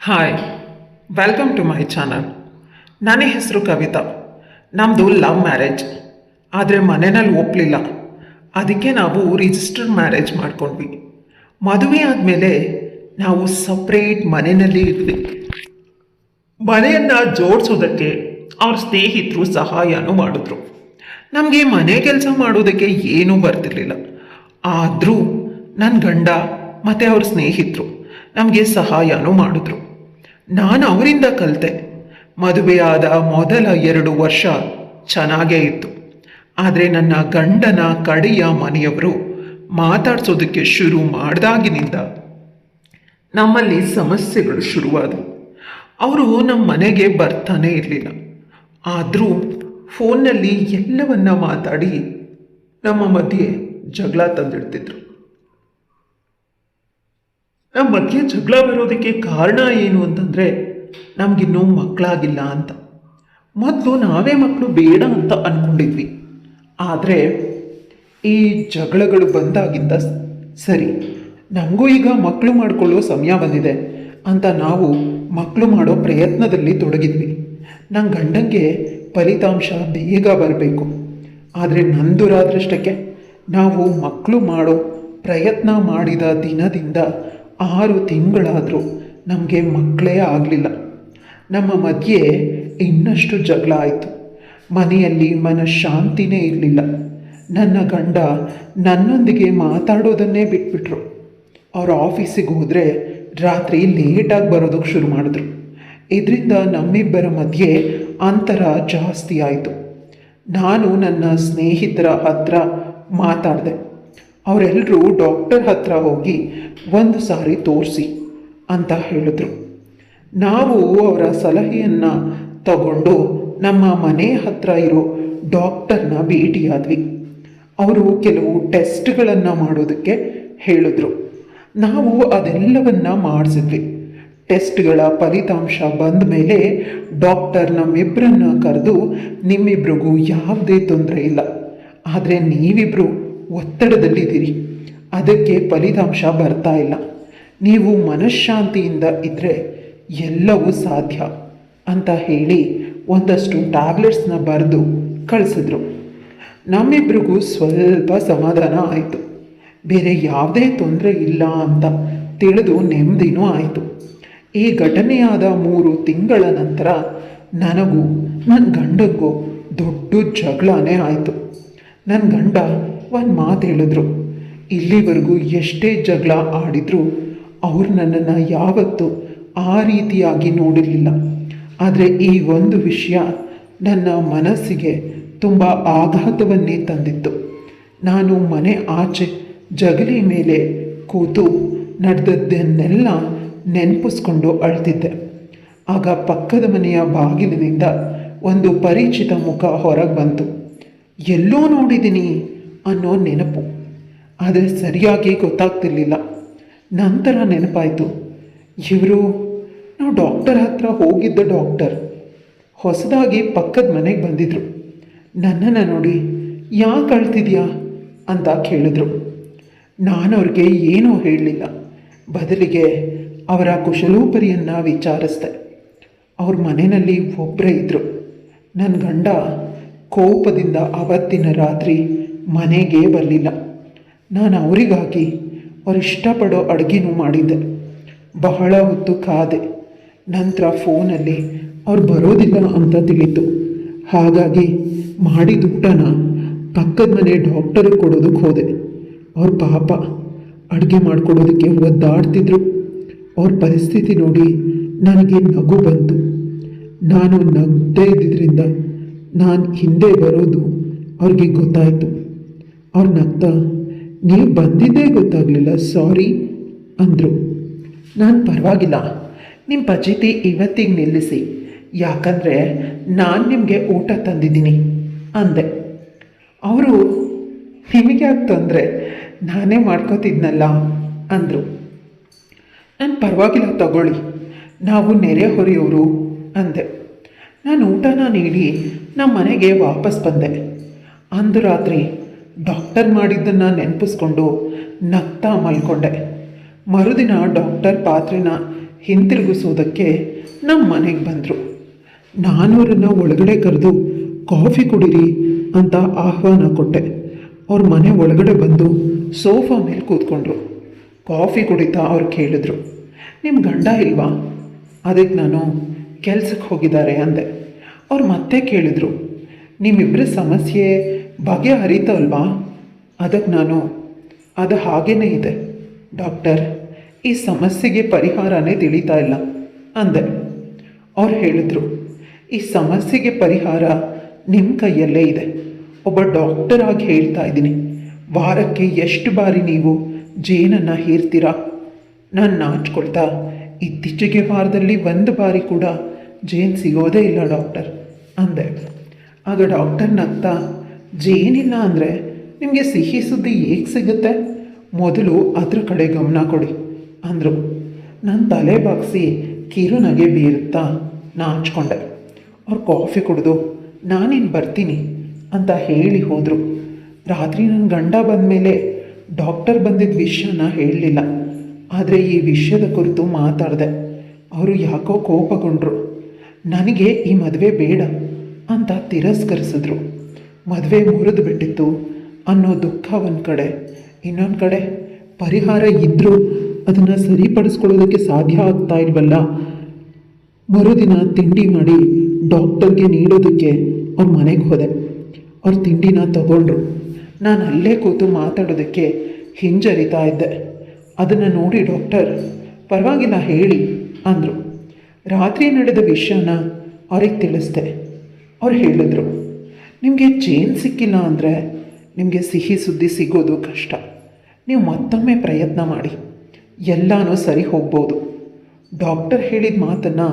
Hi, welcome to my channel. ನನ್ನ ಹೆಸರು ಕವಿತಾ. ನಮ್ಮದು ಲವ್ ಮ್ಯಾರೇಜ್. ಆದರೆ ಮನೆಯಲ್ಲಿ ಒಪ್ಪಲಿಲ್ಲ. ಅದಕ್ಕೆ ನಾವು ರಿಜಿಸ್ಟರ್ಡ್ ಮ್ಯಾರೇಜ್ ಮಾಡ್ಕೊಂಡ್ವಿ. ಮದುವೆ ಆದಮೇಲೆ ನಾವು ಸಪ್ರೇಟ್ ಮನೆಯಲ್ಲಿ ಇದ್ವಿ. ಮನೆಯನ್ನು ಜೋಡಿಸೋದಕ್ಕೆ ಅವ್ರ ಸ್ನೇಹಿತರು ಸಹಾಯನೂ ಮಾಡಿದ್ರು. ನಮಗೆ ಮನೆ ಕೆಲಸ ಮಾಡೋದಕ್ಕೆ ಏನೂ ಬರ್ತಿರ್ಲಿಲ್ಲ. ಆದರೂ ನನ್ನ ಗಂಡ ಮತ್ತು ಅವ್ರ ಸ್ನೇಹಿತರು ನಮಗೆ ಸಹಾಯನೂ ಮಾಡಿದ್ರು. ನಾನು ಅವರಿಂದ ಕಲಿತೆ. ಮದುವೆಯಾದ ಮೊದಲ 2 ವರ್ಷ ಚೆನ್ನಾಗೇ ಇತ್ತು. ಆದರೆ ನನ್ನ ಗಂಡನ ಕಡೆಯ ಮನೆಯವರು ಮಾತಾಡ್ಸೋದಕ್ಕೆ ಶುರು ಮಾಡಿದಾಗಿನಿಂದ ನಮ್ಮಲ್ಲಿ ಸಮಸ್ಯೆಗಳು ಶುರುವಾದವು. ಅವರು ನಮ್ಮ ಮನೆಗೆ ಬರ್ತಾನೇ ಇರಲಿಲ್ಲ. ಆದರೂ ಫೋನ್ನಲ್ಲಿ ಎಲ್ಲವನ್ನ ಮಾತಾಡಿ ನಮ್ಮ ಮಧ್ಯೆ ಜಗಳ ತಂದಿಡ್ತಿದ್ರು. ನಮ್ಮ ಮಧ್ಯೆ ಜಗಳ ಬರೋದಕ್ಕೆ ಕಾರಣ ಏನು ಅಂತಂದರೆ, ನಮಗಿನ್ನೂ ಮಕ್ಕಳಾಗಿಲ್ಲ ಅಂತ. ಮೊದಲು ನಾವೇ ಮಕ್ಕಳು ಬೇಡ ಅಂತ ಅಂದ್ಕೊಂಡಿದ್ವಿ. ಆದರೆ ಈ ಜಗಳಗಳು ಬಂದಾಗಿಂದ ಸರಿ, ನಮಗೂ ಈಗ ಮಕ್ಕಳು ಮಾಡಿಕೊಳ್ಳೋ ಸಮಯ ಬಂದಿದೆ ಅಂತ ನಾವು ಮಕ್ಕಳು ಮಾಡೋ ಪ್ರಯತ್ನದಲ್ಲಿ ತೊಡಗಿದ್ವಿ. ನನ್ನ ಗಂಡಂಗೆ ಫಲಿತಾಂಶ ಬೇಗ ಬರಬೇಕು. ಆದರೆ ನನ್ನ ದುರಾದೃಷ್ಟಕ್ಕೆ ನಾವು ಮಕ್ಕಳು ಮಾಡೋ ಪ್ರಯತ್ನ ಮಾಡಿದ ದಿನದಿಂದ 6 ತಿಂಗಳಾದರೂ ನಮಗೆ ಮಕ್ಕಳೇ ಆಗಲಿಲ್ಲ. ನಮ್ಮ ಮಧ್ಯೆ ಇನ್ನಷ್ಟು ಜಗಳ ಆಯಿತು. ಮನೆಯಲ್ಲಿ ಮನಃಶಾಂತಿನೇ ಇರಲಿಲ್ಲ. ನನ್ನ ಗಂಡ ನನ್ನೊಂದಿಗೆ ಮಾತಾಡೋದನ್ನೇ ಬಿಟ್ಬಿಟ್ರು. ಅವ್ರ ಆಫೀಸಿಗೆ ಹೋದರೆ ರಾತ್ರಿ ಲೇಟಾಗಿ ಬರೋದಕ್ಕೆ ಶುರು ಮಾಡಿದ್ರು. ಇದರಿಂದ ನಮ್ಮಿಬ್ಬರ ಮಧ್ಯೆ ಅಂತರ ಜಾಸ್ತಿ ಆಯಿತು. ನಾನು ನನ್ನ ಸ್ನೇಹಿತರ ಹತ್ರ ಮಾತಾಡಿದೆ. ಅವರೆಲ್ಲರೂ ಡಾಕ್ಟರ್ ಹತ್ರ ಹೋಗಿ 1 ಸಾರಿ ತೋರಿಸಿ ಅಂತ ಹೇಳಿದ್ರು. ನಾವು ಅವರ ಸಲಹೆಯನ್ನು ತಗೊಂಡು ನಮ್ಮ ಮನೆ ಹತ್ರ ಇರೋ ಡಾಕ್ಟರ್ನ ಭೇಟಿಯಾದ್ವಿ. ಅವರು ಕೆಲವು ಟೆಸ್ಟ್ಗಳನ್ನು ಮಾಡೋದಕ್ಕೆ ಹೇಳಿದ್ರು. ನಾವು ಅದೆಲ್ಲವನ್ನ ಮಾಡಿಸಿದ್ವಿ. ಟೆಸ್ಟ್ಗಳ ಫಲಿತಾಂಶ ಬಂದ ಮೇಲೆ ಡಾಕ್ಟರ್ ನಮ್ಮಿಬ್ಬರನ್ನ ಕರೆದು, ನಿಮ್ಮಿಬ್ರಿಗೂ ಯಾವುದೇ ತೊಂದರೆ ಇಲ್ಲ, ಆದರೆ ನೀವಿಬ್ಬರು ಒತ್ತಡದಲ್ಲಿದ್ದೀರಿ, ಅದಕ್ಕೆ ಫಲಿತಾಂಶ ಬರ್ತಾ ಇಲ್ಲ. ನೀವು ಮನಃಶಾಂತಿಯಿಂದ ಇದ್ದರೆ ಎಲ್ಲವೂ ಸಾಧ್ಯ ಅಂತ ಹೇಳಿ ಒಂದಷ್ಟು ಟ್ಯಾಬ್ಲೆಟ್ಸ್ನ ಬರೆದು ಕಳಿಸಿದ್ರು. ನಮ್ಮಿಬ್ರಿಗೂ ಸ್ವಲ್ಪ ಸಮಾಧಾನ ಆಯಿತು. ಬೇರೆ ಯಾವುದೇ ತೊಂದರೆ ಇಲ್ಲ ಅಂತ ತಿಳಿದು ನೆಮ್ಮದಿನೂ ಆಯಿತು. ಈ ಘಟನೆಯಾದ 3 ತಿಂಗಳ ನಂತರ ನನಗೂ ನನ್ನ ಗಂಡನಿಗೂ ದೊಡ್ಡ ಜಗಳನೇ ಆಯಿತು. ನನ್ನ ಗಂಡ ಒಂದು ಮಾತು ಹೇಳಿದ್ರು. ಇಲ್ಲಿವರೆಗೂ ಎಷ್ಟೇ ಜಗಳ ಆಡಿದರೂ ಅವ್ರು ನನ್ನನ್ನು ಯಾವತ್ತೂ ಆ ರೀತಿಯಾಗಿ ನೋಡಿರಲಿಲ್ಲ. ಆದರೆ ಈ ಒಂದು ವಿಷಯ ನನ್ನ ಮನಸ್ಸಿಗೆ ತುಂಬ ಆಘಾತವನ್ನೇ ತಂದಿತ್ತು. ನಾನು ಮನೆ ಆಚೆ ಜಗಲಿ ಮೇಲೆ ಕೂತು ನಡೆದದ್ದನ್ನೆಲ್ಲ ನೆನಪಿಸ್ಕೊಂಡು ಅಳ್ತಿದ್ದೆ. ಆಗ ಪಕ್ಕದ ಮನೆಯ ಬಾಗಿಲಿನಿಂದ ಒಂದು ಪರಿಚಿತ ಮುಖ ಹೊರಗೆ ಬಂತು. ಎಲ್ಲೋ ನೋಡಿದ್ದೀನಿ ಅನ್ನೋ ನೆನಪು, ಆದರೆ ಸರಿಯಾಗಿ ಗೊತ್ತಾಗ್ತಿರ್ಲಿಲ್ಲ. ನಂತರ ನೆನಪಾಯಿತು, ಇವರು ನಾವು ಡಾಕ್ಟರ್ ಹತ್ರ ಹೋಗಿದ್ದ ಡಾಕ್ಟರ್ ಹೊಸದಾಗಿ ಪಕ್ಕದ ಮನೆಗೆ ಬಂದಿದ್ರು. ನನ್ನನ್ನು ನೋಡಿ ಯಾಕೆ ಅಳ್ತಿದ್ಯಾ ಅಂತ ಕೇಳಿದ್ರು. ನಾನು ಅವ್ರಿಗೆ ಏನೂ ಹೇಳಲಿಲ್ಲ. ಬದಲಿಗೆ ಅವರ ಕುಶಲೋಪರಿಯನ್ನು ವಿಚಾರಿಸಿದೆ. ಅವ್ರ ಮನೆಯಲ್ಲಿ ಒಬ್ಬರೇ ಇದ್ದರು. ನನ್ನ ಗಂಡ ಕೋಪದಿಂದ ಅವತ್ತಿನ ರಾತ್ರಿ ಮನೆಗೆ ಬರಲಿಲ್ಲ. ನಾನು ಅವರಿಗಾಗಿ ಅವ್ರು ಇಷ್ಟಪಡೋ ಅಡುಗೆನೂ ಮಾಡಿದ್ದೆ. ಬಹಳ ಹೊತ್ತು ಕಾದೆ. ನಂತರ ಫೋನಲ್ಲಿ ಅವ್ರು ಬರೋದಿಲ್ಲ ಅಂತ ತಿಳಿತು. ಹಾಗಾಗಿ ಮಾಡಿದ ಊಟನ ಪಕ್ಕದ ಮನೆ ಡಾಕ್ಟರಿಗೆ ಕೊಡೋದಕ್ಕೆ ಹೋದೆ. ಅವ್ರ ಪಾಪ ಅಡುಗೆ ಮಾಡಿಕೊಡೋದಕ್ಕೆ ಒದ್ದಾಡ್ತಿದ್ರು. ಅವ್ರ ಪರಿಸ್ಥಿತಿ ನೋಡಿ ನನಗೆ ನಗು ಬಂತು. ನಾನು ನಗದೇ ಇದ್ದಿದ್ದರಿಂದ ನಾನು ಹಿಂದೆ ಬರೋದು ಅವ್ರಿಗೆ ಗೊತ್ತಾಯಿತು. ಅವ್ರು ನಗ್ತಾ, ನೀವು ಬಂದಿದ್ದೇ ಗೊತ್ತಾಗಲಿಲ್ಲ, ಸಾರಿ ಅಂದರು. ನಾನು ಪರವಾಗಿಲ್ಲ, ನಿಮ್ಮ ಪಚಿತಿ ಇವತ್ತಿಗೆ ನಿಲ್ಲಿಸಿ, ಯಾಕಂದರೆ ನಾನು ನಿಮಗೆ ಊಟ ತಂದಿದ್ದೀನಿ ಅಂದೆ. ಅವರು, ನಿಮಗೆ ಯಾಕೆ ತೊಂದರೆ, ನಾನೇ ಮಾಡ್ಕೋತಿದ್ನಲ್ಲ ಅಂದರು. ನಾನು ಪರವಾಗಿಲ್ಲ ತಗೊಳ್ಳಿ, ನಾವು ನೆರೆಹೊರೆಯವರು ಅಂದೆ. ನಾನು ಊಟನ ನೀಡಿ ನಮ್ಮ ಮನೆಗೆ ವಾಪಸ್ ಬಂದೆ. ಅಂದು ರಾತ್ರಿ ಡಾಕ್ಟರ್ ಮಾಡಿದ್ದನ್ನು ನೆನಪಿಸ್ಕೊಂಡು ನಗ್ತಾ ಮಲ್ಕೊಂಡೆ. ಮರುದಿನ ಡಾಕ್ಟರ್ ಪಾತ್ರೆನ ಹಿಂತಿರುಗಿಸೋದಕ್ಕೆ ನಮ್ಮ ಮನೆಗೆ ಬಂದರು. ನಾನು ಅವ್ರನ್ನ ಒಳಗಡೆ ಕರೆದು ಕಾಫಿ ಕುಡೀರಿ ಅಂತ ಆಹ್ವಾನ ಕೊಟ್ಟೆ. ಅವ್ರ ಮನೆ ಒಳಗಡೆ ಬಂದು ಸೋಫಾ ಮೇಲೆ ಕೂತ್ಕೊಂಡ್ರು. ಕಾಫಿ ಕುಡಿತಾ ಅವ್ರು ಕೇಳಿದ್ರು, ನಿಮ್ಮ ಗಂಡ ಇಲ್ವಾ? ಅದಕ್ಕೆ ನಾನು ಕೆಲಸಕ್ಕೆ ಹೋಗಿದ್ದಾರೆ ಅಂದೆ. ಅವ್ರು ಮತ್ತೆ ಕೇಳಿದರು, ನಿಮ್ಮಿಬ್ಬರ ಸಮಸ್ಯೆ ಬಗೆಹರಿತಲ್ವಾ? ಅದಕ್ಕೆ ನಾನು ಅದು ಹಾಗೇ ಇದೆ ಡಾಕ್ಟರ್, ಈ ಸಮಸ್ಯೆಗೆ ಪರಿಹಾರನೇ ತಿಳಿತಾ ಇಲ್ಲ ಅಂದೆ. ಅವ್ರು ಹೇಳಿದರು, ಈ ಸಮಸ್ಯೆಗೆ ಪರಿಹಾರ ನಿಮ್ಮ ಕೈಯಲ್ಲೇ ಇದೆ. ಒಬ್ಬ ಡಾಕ್ಟರ್ ಆಗಿ ಹೇಳ್ತಾ ಇದ್ದೀನಿ, ವಾರಕ್ಕೆ ಎಷ್ಟು ಬಾರಿ ನೀವು ಜೇನನ್ನು ಹೀರ್ತೀರಾ? ನಾನು ನಾಚ್ಕೊಳ್ತಾ, ಇತ್ತೀಚೆಗೆ ವಾರದಲ್ಲಿ 1 ಬಾರಿ ಕೂಡ ಜೇನು ಸಿಗೋದೇ ಇಲ್ಲ ಡಾಕ್ಟರ್ ಅಂದೆ. ಆಗ ಡಾಕ್ಟರ್ ನಗ್ತಾ, ಜೇನಿಲ್ಲ ಅಂದರೆ ನಿಮಗೆ ಸಿಹಿ ಸುದ್ದಿ ಹೇಗೆ ಸಿಗುತ್ತೆ? ಮೊದಲು ಅದ್ರ ಕಡೆ ಗಮನ ಕೊಡಿ ಅಂದರು. ನಾನು ತಲೆ ಬಾಗಿಸಿ ಕಿರುನಗೆ ಬೀರುತ್ತಾ ನಾಚ್ಕೊಂಡೆ. ಅವ್ರು ಕಾಫಿ ಕುಡಿದು ನಾನಿನ್ನು ಬರ್ತೀನಿ ಅಂತ ಹೇಳಿ ಹೋದರು. ರಾತ್ರಿ ನನ್ನ ಗಂಡ ಬಂದ ಮೇಲೆ ಡಾಕ್ಟರ್ ಬಂದಿದ್ದ ವಿಷಯನ ಹೇಳಲಿಲ್ಲ. ಆದರೆ ಈ ವಿಷಯದ ಕುರಿತು ಮಾತಾಡಿದೆ. ಅವರು ಯಾಕೋ ಕೋಪಗೊಂಡ್ರು. ನನಗೆ ಈ ಮದುವೆ ಬೇಡ ಅಂತ ತಿರಸ್ಕರಿಸಿದ್ರು. ಮದುವೆ ಮುರಿದು ಬಿಟ್ಟಿತ್ತು ಅನ್ನೋ ದುಃಖ ಒಂದು ಕಡೆ, ಇನ್ನೊಂದು ಕಡೆ ಪರಿಹಾರ ಇದ್ದರೂ ಅದನ್ನು ಸರಿಪಡಿಸ್ಕೊಳ್ಳೋದಕ್ಕೆ ಸಾಧ್ಯ ಆಗ್ತಾ ಇಲ್ವಲ್ಲ. ಮರುದಿನ ತಿಂಡಿ ಮಾಡಿ ಡಾಕ್ಟರ್ಗೆ ನೀಡೋದಕ್ಕೆ ಅವ್ರ ಮನೆಗೆ ಹೋದೆ. ಅವ್ರ ತಿಂಡಿನ ತಗೊಂಡ್ರು. ನಾನು ಅಲ್ಲೇ ಕೂತು ಮಾತಾಡೋದಕ್ಕೆ ಹಿಂಜರಿತಾ ಇದ್ದೆ. ಅದನ್ನು ನೋಡಿ ಡಾಕ್ಟರ್, ಪರವಾಗಿಲ್ಲ ಹೇಳಿ ಅಂದರು. ರಾತ್ರಿ ನಡೆದ ವಿಷಯನ ಅವ್ರಿಗೆ ತಿಳಿಸ್ದೆ. ಅವ್ರು ಹೇಳಿದ್ರು, ನಿಮಗೆ ಜೇನು ಸಿಕ್ಕಿಲ್ಲ ಅಂದರೆ ನಿಮಗೆ ಸಿಹಿ ಸುದ್ದಿ ಸಿಗೋದು ಕಷ್ಟ. ನೀವು ಮತ್ತೊಮ್ಮೆ ಪ್ರಯತ್ನ ಮಾಡಿ, ಎಲ್ಲನೂ ಸರಿ ಹೋಗ್ಬೋದು. ಡಾಕ್ಟರ್ ಹೇಳಿದ ಮಾತನ್ನು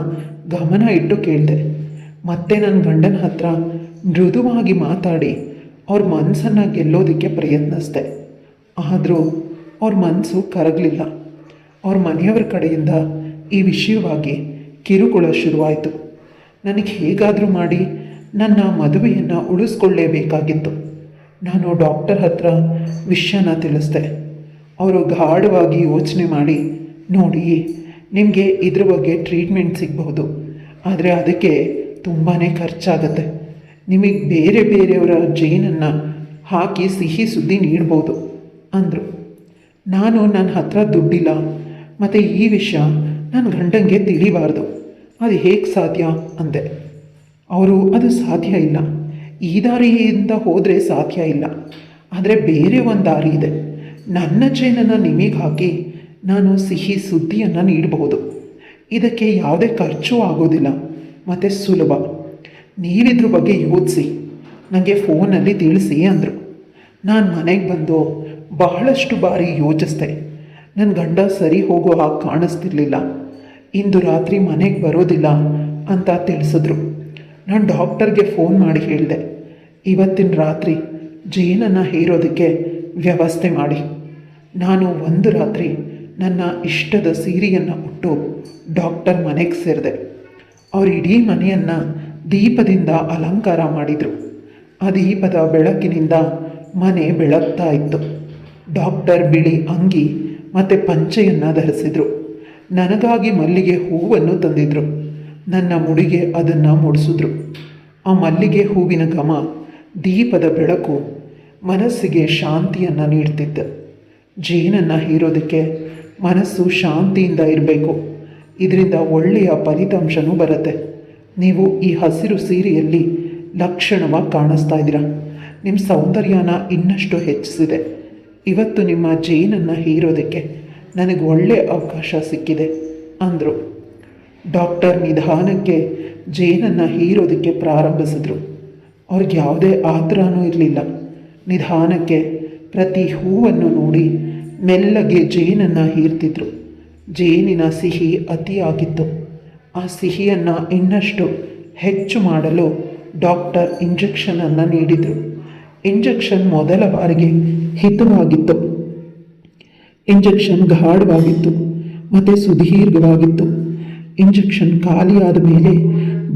ಗಮನ ಇಟ್ಟು ಕೇಳಿದೆ. ಮತ್ತೆ ನನ್ನ ಗಂಡನ ಹತ್ರ ಮೃದುವಾಗಿ ಮಾತಾಡಿ ಅವ್ರ ಮನಸ್ಸನ್ನು ಗೆಲ್ಲೋದಕ್ಕೆ ಪ್ರಯತ್ನಿಸಿದೆ. ಆದರೂ ಅವ್ರ ಮನಸ್ಸು ಕರಗಲಿಲ್ಲ. ಅವ್ರ ಮನೆಯವರ ಕಡೆಯಿಂದ ಈ ವಿಷಯವಾಗಿ ಕಿರುಕುಳ ಶುರುವಾಯಿತು. ನನಗೆ ಹೇಗಾದರೂ ಮಾಡಿ ನನ್ನ ಮದುವೆಯನ್ನು ಉಳಿಸ್ಕೊಳ್ಳೇಬೇಕಾಗಿತ್ತು. ನಾನು ಡಾಕ್ಟರ್ ಹತ್ರ ವಿಷಯನ ತಿಳಿಸ್ದೆ. ಅವರು ಗಾಢವಾಗಿ ಯೋಚನೆ ಮಾಡಿ, ನೋಡಿ, ನಿಮಗೆ ಇದ್ರ ಬಗ್ಗೆ ಟ್ರೀಟ್ಮೆಂಟ್ ಸಿಗಬಹುದು, ಆದರೆ ಅದಕ್ಕೆ ತುಂಬಾ ಖರ್ಚಾಗತ್ತೆ. ನಿಮಗೆ ಬೇರೆ ಬೇರೆಯವರ ಜೇನನ್ನು ಹಾಕಿ ಸಿಹಿ ಸುದ್ದಿ ನೀಡ್ಬೋದು ಅಂದರು. ನಾನು ನನ್ನ ಹತ್ರ ದುಡ್ಡಿಲ್ಲ, ಮತ್ತು ಈ ವಿಷಯ ನನ್ನ ಗಂಡಂಗೆ ತಿಳಿಬಾರ್ದು, ಅದು ಹೇಗೆ ಸಾಧ್ಯ ಅಂದೆ. ಅವರು, ಅದು ಸಾಧ್ಯ ಇಲ್ಲ, ಈ ದಾರಿಯಿಂದ ಹೋದರೆ ಸಾಧ್ಯ ಇಲ್ಲ, ಆದರೆ ಬೇರೆ ಒಂದು ದಾರಿ ಇದೆ. ನನ್ನ ಜೇನನ್ನು ನಿಮಗೆ ಹಾಕಿ ನಾನು ಸಿಹಿ ಸುದ್ದಿಯನ್ನು ನೀಡಬಹುದು. ಇದಕ್ಕೆ ಯಾವುದೇ ಖರ್ಚು ಆಗೋದಿಲ್ಲ ಮತ್ತು ಸುಲಭ. ನೀವಿದ್ರ ಬಗ್ಗೆ ಯೋಚಿಸಿ ನನಗೆ ಫೋನಲ್ಲಿ ತಿಳಿಸಿ ಅಂದರು. ನಾನು ಮನೆಗೆ ಬಂದು ಬಹಳಷ್ಟು ಬಾರಿ ಯೋಚಿಸ್ದೆ. ನನ್ನ ಗಂಡ ಸರಿ ಹೋಗೋ ಹಾಗೆ ಕಾಣಿಸ್ತಿರ್ಲಿಲ್ಲ. ಇಂದು ರಾತ್ರಿ ಮನೆಗೆ ಬರೋದಿಲ್ಲ ಅಂತ ತಿಳಿಸಿದ್ರು. ನಾನು ಡಾಕ್ಟರ್ಗೆ ಫೋನ್ ಮಾಡಿ ಹೇಳಿದೆ, ಇವತ್ತಿನ ರಾತ್ರಿ ಜೇನನ್ನು ಹೇರೋದಕ್ಕೆ ವ್ಯವಸ್ಥೆ ಮಾಡಿ. ನಾನು ಒಂದು ರಾತ್ರಿ ನನ್ನ ಇಷ್ಟದ ಸೀರೆಯನ್ನು ಉಟ್ಟು ಡಾಕ್ಟರ್ ಮನೆಗೆ ಸೇರಿದೆ. ಅವರು ಇಡೀ ಮನೆಯನ್ನು ದೀಪದಿಂದ ಅಲಂಕಾರ ಮಾಡಿದರು. ಆ ದೀಪದ ಬೆಳಕಿನಿಂದ ಮನೆ ಬೆಳಗ್ತಾ ಇತ್ತು. ಡಾಕ್ಟರ್ ಬಿಳಿ ಅಂಗಿ ಮತ್ತು ಪಂಚೆಯನ್ನು ಧರಿಸಿದರು. ನನಗಾಗಿ ಮಲ್ಲಿಗೆ ಹೂವನ್ನು ತಂದಿದ್ದರು. ನನ್ನ ಮುಡಿಗೆ ಅದನ್ನು ಮುಡಿಸಿದ್ರು. ಆ ಮಲ್ಲಿಗೆ ಹೂವಿನ ಘಮ, ದೀಪದ ಬೆಳಕು ಮನಸ್ಸಿಗೆ ಶಾಂತಿಯನ್ನು ನೀಡ್ತಿದ್ದ. ಜೇನನ್ನು ಹೀರೋದಕ್ಕೆ ಮನಸ್ಸು ಶಾಂತಿಯಿಂದ ಇರಬೇಕು. ಇದರಿಂದ ಒಳ್ಳೆಯ ಫಲಿತಾಂಶನೂ ಬರುತ್ತೆ. ನೀವು ಈ ಹಸಿರು ಸೀರೆಯಲ್ಲಿ ಲಕ್ಷಣವಾಗಿ ಕಾಣಿಸ್ತಾ ಇದ್ದೀರಾ. ನಿಮ್ಮ ಸೌಂದರ್ಯನ ಇನ್ನಷ್ಟು ಹೆಚ್ಚಿಸಿದೆ. ಇವತ್ತು ನಿಮ್ಮ ಜೇನನ್ನು ಹೀರೋದಕ್ಕೆ ನನಗೆ ಒಳ್ಳೆಯ ಅವಕಾಶ ಸಿಕ್ಕಿದೆ ಅಂದರು. ಡಾಕ್ಟರ್ ನಿಧಾನಕ್ಕೆ ಜೇನನ್ನು ಹೀರೋದಕ್ಕೆ ಪ್ರಾರಂಭಿಸಿದ್ರು. ಅವ್ರಿಗೆ ಯಾವುದೇ ಆತುರನೂ ಇರಲಿಲ್ಲ. ನಿಧಾನಕ್ಕೆ ಪ್ರತಿ ಹೂವನ್ನು ನೋಡಿ ಮೆಲ್ಲಗೆ ಜೇನನ್ನು ಹೀರ್ತಿದ್ರು. ಜೇನಿನ ಸಿಹಿ ಅತಿಯಾಗಿತ್ತು. ಆ ಸಿಹಿಯನ್ನು ಇನ್ನಷ್ಟು ಹೆಚ್ಚು ಮಾಡಲು ಡಾಕ್ಟರ್ ಇಂಜೆಕ್ಷನನ್ನು ನೀಡಿದರು. ಇಂಜೆಕ್ಷನ್ ಮೊದಲ ಬಾರಿಗೆ ಹಿತವಾಗಿತ್ತು. ಇಂಜೆಕ್ಷನ್ ಗಾಢವಾಗಿತ್ತು ಮತ್ತು ಸುದೀರ್ಘವಾಗಿತ್ತು. ಇಂಜೆಕ್ಷನ್ ಖಾಲಿಯಾದ ಮೇಲೆ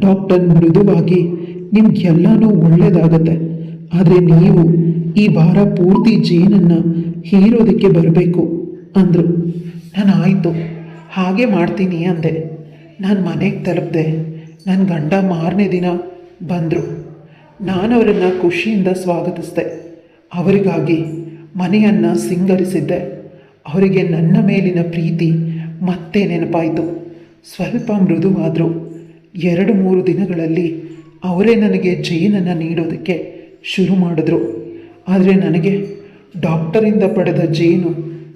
ಡಾಕ್ಟರ್ ಮೃದುವಾಗಿ, ನಿಮಗೆಲ್ಲನೂ ಒಳ್ಳೆಯದಾಗತ್ತೆ, ಆದರೆ ನೀವು ಈ ವಾರ ಪೂರ್ತಿ ಜೇನನ್ನು ಹೀರೋದಕ್ಕೆ ಬರಬೇಕು ಅಂದರು. ನಾನು ಆಯಿತು, ಹಾಗೆ ಮಾಡ್ತೀನಿ ಅಂದೆ. ನಾನು ಮನೆಗೆ ತಲುಪಿದೆ. ನನ್ನ ಗಂಡ ಮಾರನೇ ದಿನ ಬಂದರು. ನಾನು ಅವರನ್ನು ಖುಷಿಯಿಂದ ಸ್ವಾಗತಿಸಿದೆ. ಅವರಿಗಾಗಿ ಮನೆಯನ್ನು ಸಿಂಗರಿಸಿದ್ದೆ. ಅವರಿಗೆ ನನ್ನ ಮೇಲಿನ ಪ್ರೀತಿ ಮತ್ತೆ ನೆನಪಾಯಿತು. ಸ್ವಲ್ಪ ಮೃದುವಾದರು. 2-3 ದಿನಗಳಲ್ಲಿ ಅವರೇ ನನಗೆ ಜೇನನ್ನು ನೀಡೋದಕ್ಕೆ ಶುರು ಮಾಡಿದ್ರು. ಆದರೆ ನನಗೆ ಡಾಕ್ಟರಿಂದ ಪಡೆದ ಜೇನು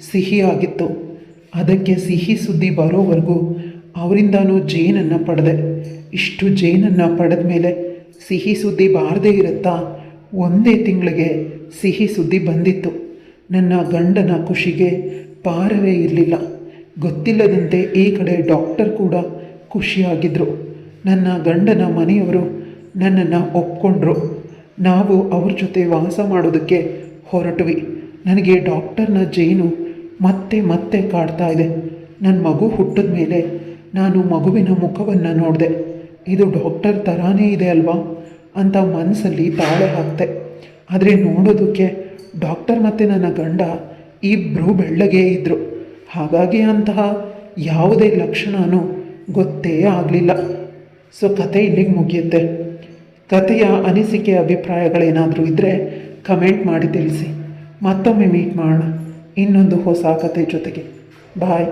ಸಿಹಿಯಾಗಿತ್ತು. ಅದಕ್ಕೆ ಸಿಹಿ ಸುದ್ದಿ ಬರೋವರೆಗೂ ಅವರಿಂದನೂ ಜೇನನ್ನು ಪಡೆದೆ. ಇಷ್ಟು ಜೇನನ್ನು ಪಡೆದ ಮೇಲೆ ಸಿಹಿ ಸುದ್ದಿ ಬಾರದೇ ಇರುತ್ತಾ? 1 ತಿಂಗಳಿಗೆ ಸಿಹಿ ಸುದ್ದಿ ಬಂದಿತ್ತು. ನನ್ನ ಗಂಡನ ಖುಷಿಗೆ ಪಾರವೇ ಇರಲಿಲ್ಲ. ಗೊತ್ತಿಲ್ಲದಂತೆ ಈ ಕಡೆ ಡಾಕ್ಟರ್ ಕೂಡ ಖುಷಿಯಾಗಿದ್ದರು. ನನ್ನ ಗಂಡನ ಮನೆಯವರು ನನ್ನನ್ನು ಒಪ್ಕೊಂಡ್ರು. ನಾವು ಅವ್ರ ಜೊತೆ ವಾಸ ಮಾಡೋದಕ್ಕೆ ಹೊರಟ್ವಿ. ನನಗೆ ಡಾಕ್ಟರ್ನ ಜೇನು ಮತ್ತೆ ಮತ್ತೆ ಕಾಡ್ತಾ ಇದೆ. ನನ್ನ ಮಗು ಹುಟ್ಟಿದ ಮೇಲೆ ನಾನು ಮಗುವಿನ ಮುಖವನ್ನು ನೋಡಿದೆ. ಇದು ಡಾಕ್ಟರ್ ಥರಾನೇ ಇದೆ ಅಲ್ವಾ ಅಂತ ಮನಸ್ಸಲ್ಲಿ ತಾಳೆ ಹಾಕ್ತೆ. ಆದರೆ ನೋಡೋದಕ್ಕೆ ಡಾಕ್ಟರ್ ಮತ್ತು ನನ್ನ ಗಂಡ ಇಬ್ಬರು ಬೆಳ್ಳಗೆ ಇದ್ದರು. ಹಾಗಾಗಿ ಅಂತಹ ಯಾವುದೇ ಲಕ್ಷಣವೂ ಗೊತ್ತೇ ಆಗಲಿಲ್ಲ. ಸೊ ಕತೆ ಇಲ್ಲಿಗೆ ಮುಗಿಯುತ್ತೆ. ಕಥೆಯ ಅನಿಸಿಕೆ ಅಭಿಪ್ರಾಯಗಳೇನಾದರೂ ಇದ್ದರೆ ಕಮೆಂಟ್ ಮಾಡಿ ತಿಳಿಸಿ. ಮತ್ತೊಮ್ಮೆ ಮೀಟ್ ಮಾಡೋಣ ಇನ್ನೊಂದು ಹೊಸ ಕತೆ ಜೊತೆಗೆ. ಬಾಯ್.